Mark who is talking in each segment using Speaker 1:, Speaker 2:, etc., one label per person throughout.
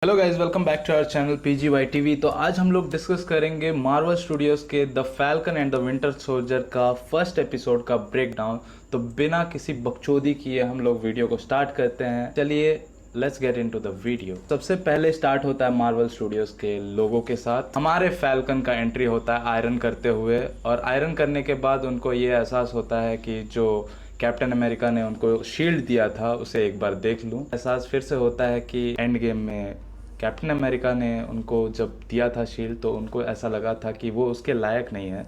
Speaker 1: Hello guys, welcome back to our channel PGY TV. तो आज हम लोग डिस्कस करेंगे मार्वल स्टूडियोज़ के the Falcon and the Winter Soldier का फर्स्ट एपिसोड का ब्रेकडाउन। तो बिना किसी बकचोदी किए हम लोग वीडियो को स्टार्ट करते हैं। चलिए let's get into the video. सबसे पहले स्टार्ट होता है मार्वल स्टूडियोज़ के लोगों के साथ। हमारे फैल्कन का एंट्री होता है आयरन करते हुए, और आयरन करने के बाद उनको ये एहसास होता है कि जो कैप्टन अमेरिका ने उनको शील्ड दिया था उसे एक बार देख लूं। एहसास फिर से होता है कि एंड गेम में कैप्टन अमेरिका ने उनको जब दिया था शील्ड तो उनको ऐसा लगा था कि वो उसके लायक नहीं है।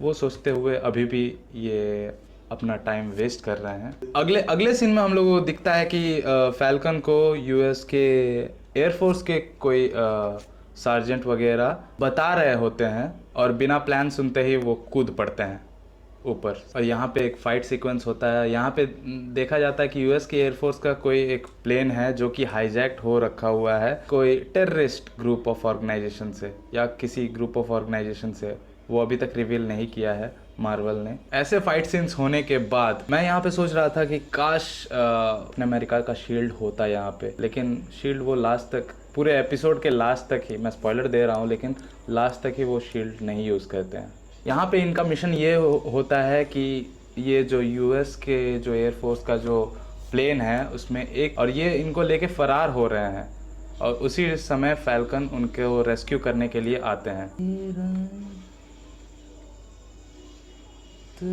Speaker 1: वो सोचते हुए अभी भी ये अपना टाइम वेस्ट कर रहे हैं। अगले अगले सीन में हम लोगों को दिखता है कि फैल्कन को यूएस के एयरफोर्स के कोई सार्जेंट वगैरह बता रहे होते हैं, और बिना प्लान सुनते ही वो कूद पड़ते हैं ऊपर। और यहाँ पे एक फाइट सीक्वेंस होता है। यहाँ पे देखा जाता है कि यूएस की एयरफोर्स का कोई एक प्लेन है जो कि हाईजैक्ट हो रखा हुआ है कोई टेररिस्ट ग्रुप ऑफ ऑर्गेनाइजेशन से, या किसी ग्रुप ऑफ ऑर्गेनाइजेशन से। वो अभी तक रिवील नहीं किया है मार्वल ने। ऐसे फाइट सीन्स होने के बाद मैं यहाँ पे सोच रहा था कि काश अपने अमेरिका का शील्ड होता यहाँ पे, लेकिन शील्ड वो लास्ट तक, पूरे एपिसोड के लास्ट तक ही, मैं स्पॉइलर दे रहा हूँ लेकिन लास्ट तक ही वो शील्ड नहीं यूज़ करते हैं। यहाँ पे इनका मिशन ये होता है कि ये जो यूएस के जो एयरफोर्स का जो प्लेन है उसमें एक, और ये इनको लेके फरार हो रहे हैं, और उसी समय फैल्कन उनको रेस्क्यू करने के लिए आते हैं।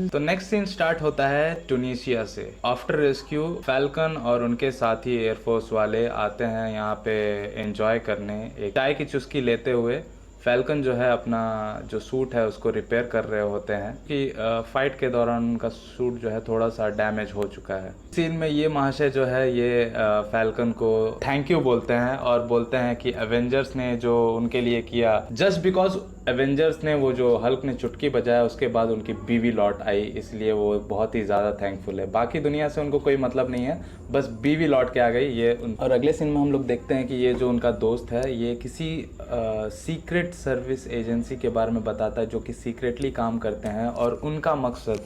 Speaker 1: तो नेक्स्ट सीन स्टार्ट होता है ट्यूनीशिया से। आफ्टर रेस्क्यू फैल्कन और उनके साथी एयरफोर्स वाले आते हैं यहाँ पे एंजॉय करने, एक चाय की चुस्की लेते हुए। फैल्कन जो है अपना जो सूट है उसको रिपेयर कर रहे होते हैं कि फाइट के दौरान उनका सूट जो है थोड़ा सा डैमेज हो चुका है। सीन में ये महाशय जो है ये फैल्कन को थैंक यू बोलते हैं और बोलते हैं कि एवेंजर्स ने जो उनके लिए किया, जस्ट बिकॉज एवेंजर्स ने वो जो हल्क ने चुटकी बजाया उसके बाद उनकी बीवी लौट आई, इसलिए वो बहुत ही ज़्यादा थैंकफुल है। बाकी दुनिया से उनको कोई मतलब नहीं है, बस बीवी लौट के आ गई ये और अगले सीन में हम लोग देखते हैं कि ये जो उनका दोस्त है ये किसी सीक्रेट सर्विस एजेंसी के बारे में बताता है जो कि सीक्रेटली काम करते हैं, और उनका मकसद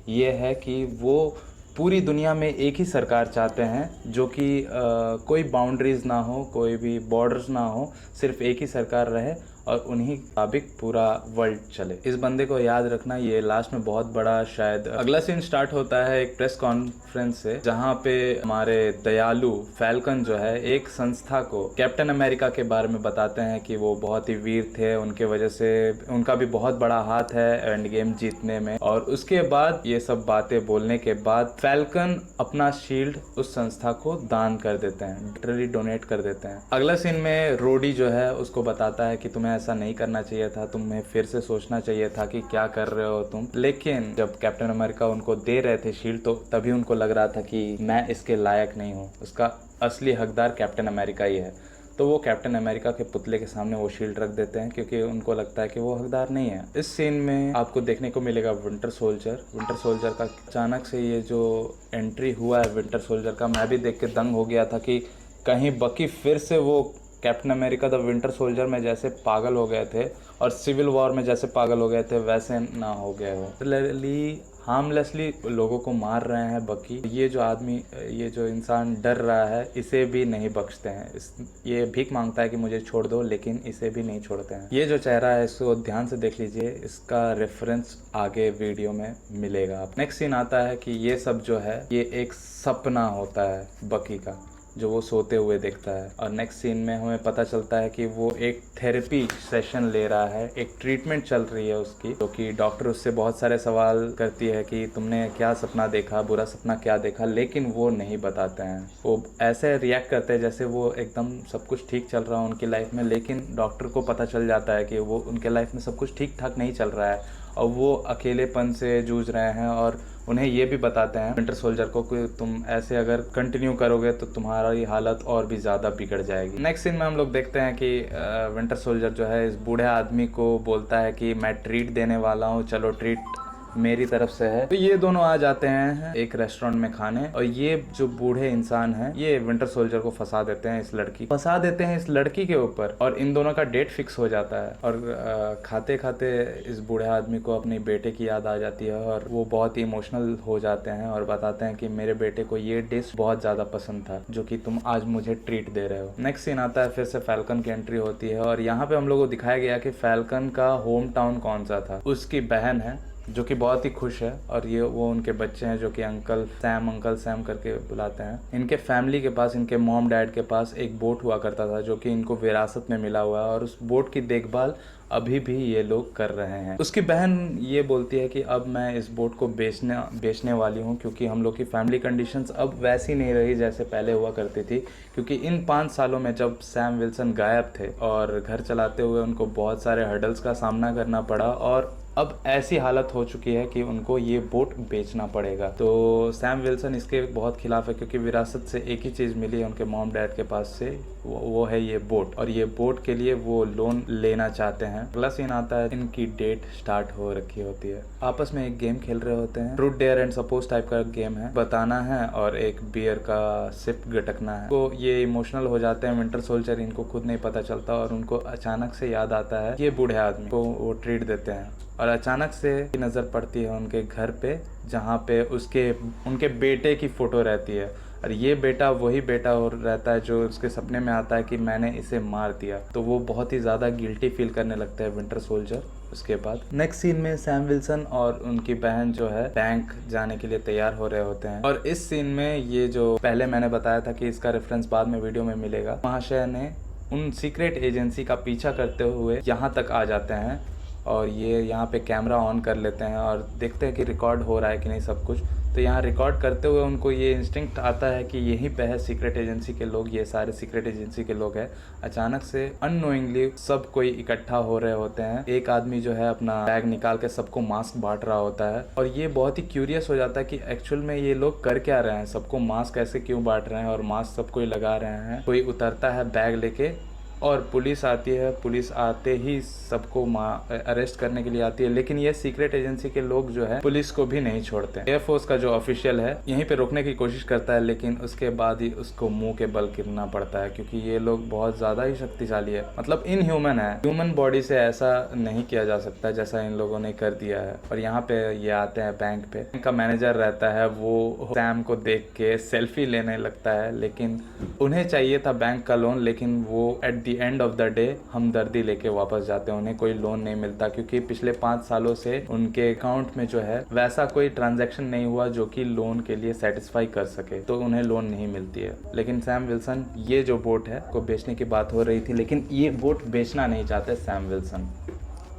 Speaker 1: ये है कि वो पूरी दुनिया में एक ही सरकार चाहते हैं जो कि कोई बाउंड्रीज ना हो, कोई भी बॉर्डर्स ना हो, सिर्फ एक ही सरकार रहे और उन्हीं मुताबिक पूरा वर्ल्ड चले। इस बंदे को याद रखना, ये लास्ट में बहुत बड़ा शायद। अगला सीन स्टार्ट होता है एक प्रेस कॉन्फ्रेंस से, जहाँ पे हमारे दयालु फैल्कन जो है एक संस्था को कैप्टन अमेरिका के बारे में बताते हैं कि वो बहुत ही वीर थे, उनके वजह से उनका भी बहुत बड़ा हाथ है एंड गेम जीतने में। और उसके बाद ये सब बातें बोलने के बाद फैल्कन अपना शील्ड उस संस्था को दान कर देते हैं, लिटरली डोनेट कर देते हैं। अगला सीन में रोडी जो है उसको बताता है कि तुम्हें ऐसा नहीं करना चाहिए था, तुम्हें फिर से सोचना चाहिए था कि क्या कर रहे हो तुम। लेकिन जब कैप्टन अमेरिका उनको दे रहे थे शील्ड तो तभी उनको लग रहा था कि मैं इसके लायक नहीं हूँ, उसका असली हकदार कैप्टन अमेरिका ही है। तो वो कैप्टन अमेरिका के पुतले के सामने वो शील्ड रख देते हैं क्योंकि उनको लगता है कि वो हकदार नहीं है। इस सीन में आपको देखने को मिलेगा विंटर सोल्जर का अचानक से ये जो एंट्री हुआ है विंटर सोल्जर का, मैं भी देख के दंग हो गया था कि कहीं बकी फिर से वो captain America the Winter soldier में जैसे पागल हो गए थे और सिविल वॉर में जैसे पागल हो गए थे वैसे ना हो गए हो। लिटरली हार्मलेसली लोगों को मार रहे हैं बकी। ये जो आदमी, ये जो इंसान डर रहा है, इसे भी नहीं बख्शते हैं। ये भीख मांगता है कि मुझे छोड़ दो, लेकिन इसे भी नहीं छोड़ते हैं। ये जो चेहरा है इसको ध्यान से देख लीजिए, इसका रेफरेंस आगे वीडियो में मिलेगा। नेक्स्ट सीन आता है कि ये सब जो है ये एक सपना होता है बकी का, जो वो सोते हुए देखता है। और नेक्स्ट सीन में हमें पता चलता है कि वो एक थेरेपी सेशन ले रहा है, एक ट्रीटमेंट चल रही है उसकी, जो कि डॉक्टर उससे बहुत सारे सवाल करती है कि तुमने क्या सपना देखा, बुरा सपना क्या देखा, लेकिन वो नहीं बताते हैं। वो ऐसे रिएक्ट करते हैं जैसे वो एकदम सब कुछ ठीक चल रहा है उनकी लाइफ में, लेकिन डॉक्टर को पता चल जाता है कि वो उनके लाइफ में सब कुछ ठीक ठाक नहीं चल रहा है और वो अकेलेपन से जूझ रहे हैं। और उन्हें ये भी बताते हैं विंटर सोल्जर को कि तुम ऐसे अगर कंटिन्यू करोगे तो तुम्हारी हालत और भी ज़्यादा बिगड़ जाएगी। नेक्स्ट सीन में हम लोग देखते हैं कि विंटर सोल्जर जो है इस बूढ़े आदमी को बोलता है कि मैं ट्रीट देने वाला हूँ, चलो ट्रीट मेरी तरफ से है। तो ये दोनों आ जाते हैं एक रेस्टोरेंट में खाने, और ये जो बूढ़े इंसान हैं ये विंटर सोल्जर को फंसा देते हैं, इस लड़की के ऊपर, और इन दोनों का डेट फिक्स हो जाता है। और खाते खाते इस बूढ़े आदमी को अपने बेटे की याद आ जाती है, और वो बहुत ही इमोशनल हो जाते हैं और बताते हैं कि मेरे बेटे को ये डिश बहुत ज़्यादा पसंद था जो कि तुम आज मुझे ट्रीट दे रहे हो। नेक्स्ट सीन आता है, फिर से फैल्कन की एंट्री होती है, और यहाँ पे हम लोग को दिखाया गया कि फैल्कन का होम टाउन कौन सा था। उसकी बहन है जो कि बहुत ही खुश है, और ये वो उनके बच्चे हैं जो कि अंकल सैम करके बुलाते हैं। इनके फैमिली के पास, इनके मॉम डैड के पास एक बोट हुआ करता था जो कि इनको विरासत में मिला हुआ है, और उस बोट की देखभाल अभी भी ये लोग कर रहे हैं। उसकी बहन ये बोलती है कि अब मैं इस बोट को बेचने वाली हूँ, क्योंकि हम लोग की फैमिली कंडीशंस अब वैसी नहीं रही जैसे पहले हुआ करती थी, क्योंकि इन 5 सालों में जब सैम विल्सन गायब थे और घर चलाते हुए उनको बहुत सारे हर्डल्स का सामना करना पड़ा, और अब ऐसी हालत हो चुकी है कि उनको ये बोट बेचना पड़ेगा। तो सैम विल्सन इसके बहुत खिलाफ है, क्योंकि विरासत से एक ही चीज़ मिली है उनके मॉम डैड के पास से, वो है ये बोट, और ये बोट के लिए वो लोन लेना चाहते हैं। अगला सीन आता है, इनकी डेट स्टार्ट हो रखी होती है, आपस में एक गेम खेल रहे होते हैं, truth dare and suppose type का गेम है, बताना है और एक बियर का सिप गटकना है। तो ये इमोशनल हो जाते हैं विंटर सोल्जर, इनको खुद नहीं पता चलता, और उनको अचानक से याद आता है ये बूढ़े आदमी को वो ट्रीट देते हैं, और अचानक से नज़र पड़ती है उनके घर पे, जहाँ पे उनके बेटे की फ़ोटो रहती है, और ये बेटा वही बेटा रहता है जो उसके सपने में आता है कि मैंने इसे मार दिया। तो वो बहुत ही ज़्यादा गिल्टी फील करने लगता है विंटर सोल्जर। उसके बाद नेक्स्ट सीन में सैम विल्सन और उनकी बहन जो है बैंक जाने के लिए तैयार हो रहे होते हैं, और इस सीन में ये जो पहले मैंने बताया था कि इसका रेफरेंस बाद में वीडियो में मिलेगा, महाशय ने उन सीक्रेट एजेंसी का पीछा करते हुए यहाँ तक आ जाते हैं, और ये यहाँ पे कैमरा ऑन कर लेते हैं और देखते हैं कि रिकॉर्ड हो रहा है कि नहीं सब कुछ। तो यहाँ रिकॉर्ड करते हुए उनको ये इंस्टिंक्ट आता है कि यहीं पे है सीक्रेट एजेंसी के लोग, ये सारे सीक्रेट एजेंसी के लोग हैं। अचानक से अननोइंगली सब कोई इकट्ठा हो रहे होते हैं, एक आदमी जो है अपना बैग निकाल के सबको मास्क बांट रहा होता है, और ये बहुत ही क्यूरियस हो जाता है कि एक्चुअल में ये लोग कर क्या रहे हैं, सबको मास्क ऐसे क्यों बांट रहे हैं, और मास्क सब कोई लगा रहे हैं। कोई उतरता है बैग लेके, और पुलिस आती है, पुलिस आते ही सबको अरेस्ट करने के लिए आती है, लेकिन ये सीक्रेट एजेंसी के लोग जो है पुलिस को भी नहीं छोड़ते। एयरफोर्स का जो ऑफिशियल है यहीं पे रोकने की कोशिश करता है, लेकिन उसके बाद ही उसको मुंह के बल गिरना पड़ता है, क्योंकि ये लोग बहुत ज़्यादा ही शक्तिशाली है, मतलब इनह्यूमन है। ह्यूमन बॉडी से ऐसा नहीं किया जा सकता जैसा इन लोगों ने कर दिया है। और यहाँ पे ये आते हैं बैंक पे, बैंक का मैनेजर रहता है, वो सैम को देख के सेल्फी लेने लगता है, लेकिन उन्हें चाहिए था बैंक का लोन, लेकिन वो at the end of the day हमदर्दी लेके वापस जाते हैं। उन्हें कोई लोन नहीं मिलता, क्योंकि पिछले 5 सालों से उनके अकाउंट में जो है वैसा कोई ट्रांजैक्शन नहीं हुआ जो कि लोन के लिए सेटिस्फाई कर सके, तो उन्हें लोन नहीं मिलती है। लेकिन सैम विल्सन, ये जो बोट है को बेचने की बात हो रही थी, लेकिन ये बोट बेचना नहीं चाहते सैम विल्सन।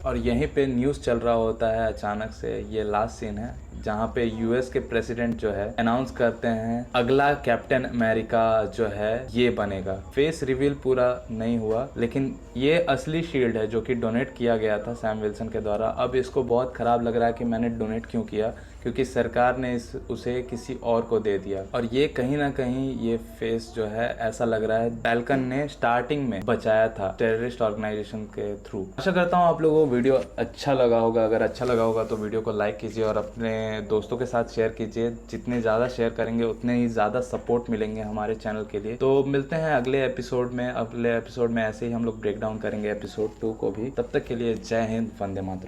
Speaker 1: और यहीं पे न्यूज़ चल रहा होता है अचानक से, ये लास्ट सीन है जहाँ पे यूएस के प्रेसिडेंट जो है अनाउंस करते हैं अगला कैप्टन अमेरिका जो है ये बनेगा। फेस रिवील पूरा नहीं हुआ, लेकिन ये असली शील्ड है जो कि डोनेट किया गया था सैम विल्सन के द्वारा। अब इसको बहुत ख़राब लग रहा है कि मैंने डोनेट क्यों किया, क्योंकि सरकार ने उसे किसी और को दे दिया। और ये कहीं ना कहीं ये फेस जो है ऐसा लग रहा है फैल्कन ने स्टार्टिंग में बचाया था टेररिस्ट ऑर्गेनाइजेशन के थ्रू। आशा करता हूँ आप लोगों को वीडियो अच्छा लगा होगा। अगर अच्छा लगा होगा तो वीडियो को लाइक कीजिए और अपने दोस्तों के साथ शेयर कीजिए। जितने ज़्यादा शेयर करेंगे उतने ही ज़्यादा सपोर्ट मिलेंगे हमारे चैनल के लिए। तो मिलते हैं अगले एपिसोड में। अगले एपिसोड में ऐसे ही हम लोग ब्रेक डाउन करेंगे एपिसोड 2 को भी। तब तक के लिए जय हिंद, वंदे मातरम।